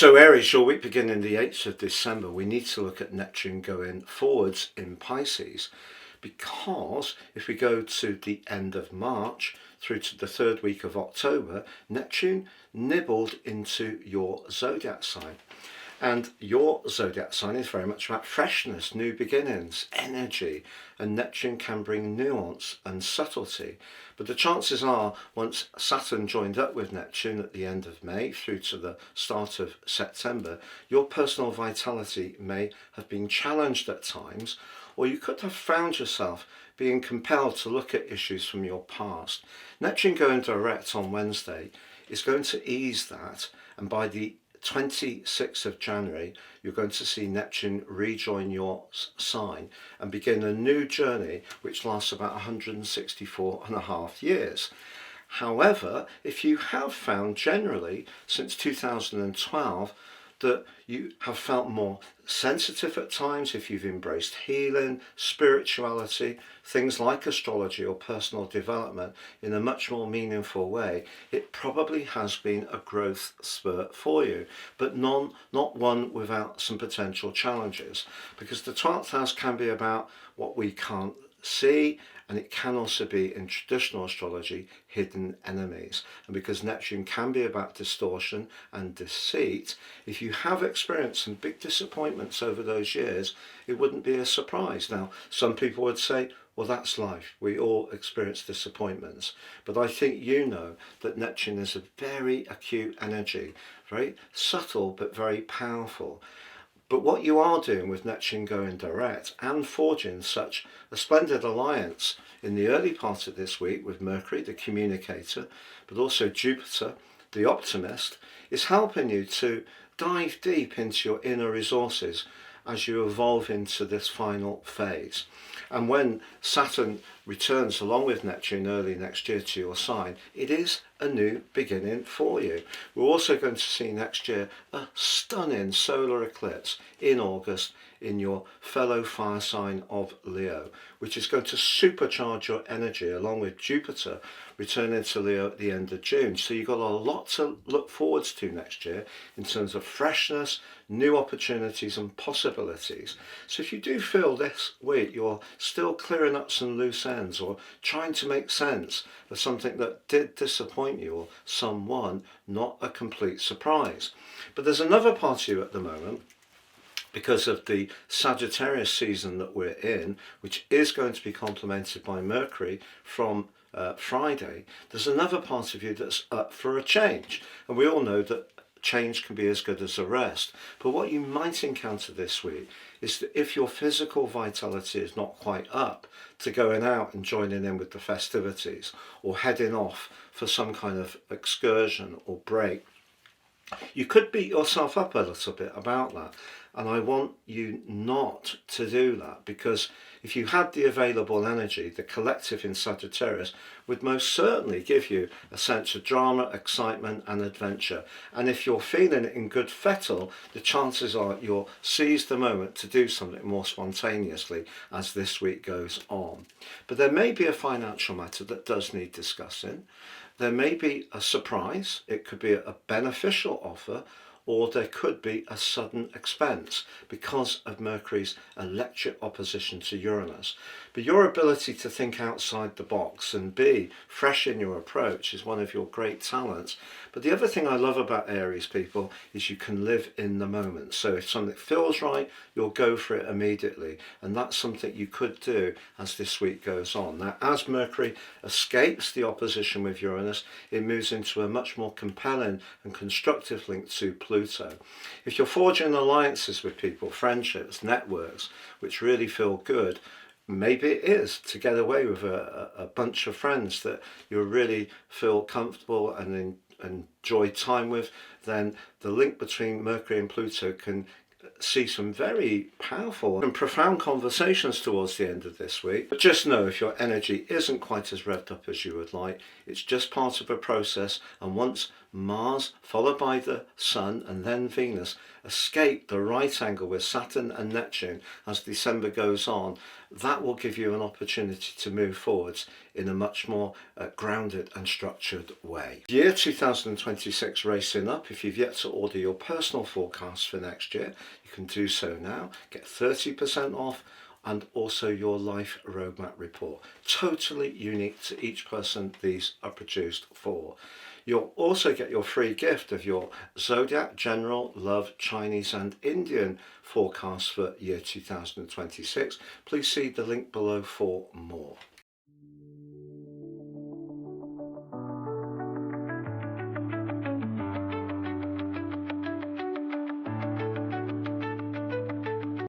So Aries, your week beginning the 8th of December, we need to look at Neptune going forwards in Pisces, because if we go to the end of March through to the third week of October, Neptune nibbled into your zodiac sign. And your zodiac sign is very much about freshness, new beginnings, energy, and Neptune can bring nuance and subtlety. But the chances are, once Saturn joined up with Neptune at the end of May through to the start of September, your personal vitality may have been challenged at times, or you could have found yourself being compelled to look at issues from your past. Neptune going direct on Wednesday is going to ease that, and by the 26th of January, you're going to see Neptune rejoin your sign and begin a new journey which lasts about 164 and a half years. However, if you have found generally since 2012 that you have felt more sensitive at times, if you've embraced healing, spirituality, things like astrology or personal development in a much more meaningful way, it probably has been a growth spurt for you, but not one without some potential challenges, because the 12th house can be about what we can't see, and it can also be, in traditional astrology, hidden enemies. And because Neptune can be about distortion and deceit, if you have experienced some big disappointments over those years, it wouldn't be a surprise. Now, some people would say, well, that's life. We all experience disappointments. But I think you know that Neptune is a very acute energy, very subtle but very powerful. But what you are doing with Neptune going direct and forging such a splendid alliance in the early part of this week with Mercury, the communicator, but also Jupiter, the optimist, is helping you to dive deep into your inner resources as you evolve into this final phase. And when Saturn returns along with Neptune early next year to your sign, it is a new beginning for you. We're also going to see next year a stunning solar eclipse in August in your fellow fire sign of Leo, which is going to supercharge your energy along with Jupiter returning to Leo at the end of June. So you've got a lot to look forwards to next year in terms of freshness, new opportunities and possibilities. So if you do feel this week you're still clearing up some loose ends or trying to make sense of something that did disappoint you or someone, not a complete surprise. But there's another part of you at the moment, because of the Sagittarius season that we're in, which is going to be complemented by Mercury from Friday. There's another part of you that's up for a change, and we all know that change can be as good as a rest. But what you might encounter this week is that if your physical vitality is not quite up to going out and joining in with the festivities or heading off for some kind of excursion or break, you could beat yourself up a little bit about that. And I want you not to do that, because if you had the available energy, the collective in Sagittarius would most certainly give you a sense of drama, excitement and adventure. And if you're feeling it in good fettle, the chances are you'll seize the moment to do something more spontaneously as this week goes on. But there may be a financial matter that does need discussing. There may be a surprise. It could be a beneficial offer, or there could be a sudden expense because of Mercury's electric opposition to Uranus. But your ability to think outside the box and be fresh in your approach is one of your great talents. But the other thing I love about Aries people is you can live in the moment. So if something feels right, you'll go for it immediately. And that's something you could do as this week goes on. Now, as Mercury escapes the opposition with Uranus, it moves into a much more compelling and constructive link to Pluto. If you're forging alliances with people, friendships, networks, which really feel good, maybe it is to get away with a bunch of friends that you really feel comfortable and enjoy time with, then the link between Mercury and Pluto can see some very powerful and profound conversations towards the end of this week. But just know, if your energy isn't quite as revved up as you would like, it's just part of a process, and once Mars, followed by the Sun and then Venus, escape the right angle with Saturn and Neptune as December goes on. That will give you an opportunity to move forwards in a much more grounded and structured way. Year 2026 racing up. If you've yet to order your personal forecast for next year, you can do so now. Get 30% off, and also your life roadmap report. Totally unique to each person these are produced for. You'll also get your free gift of your Zodiac, General, Love, Chinese and Indian forecast for year 2026. Please see the link below for more.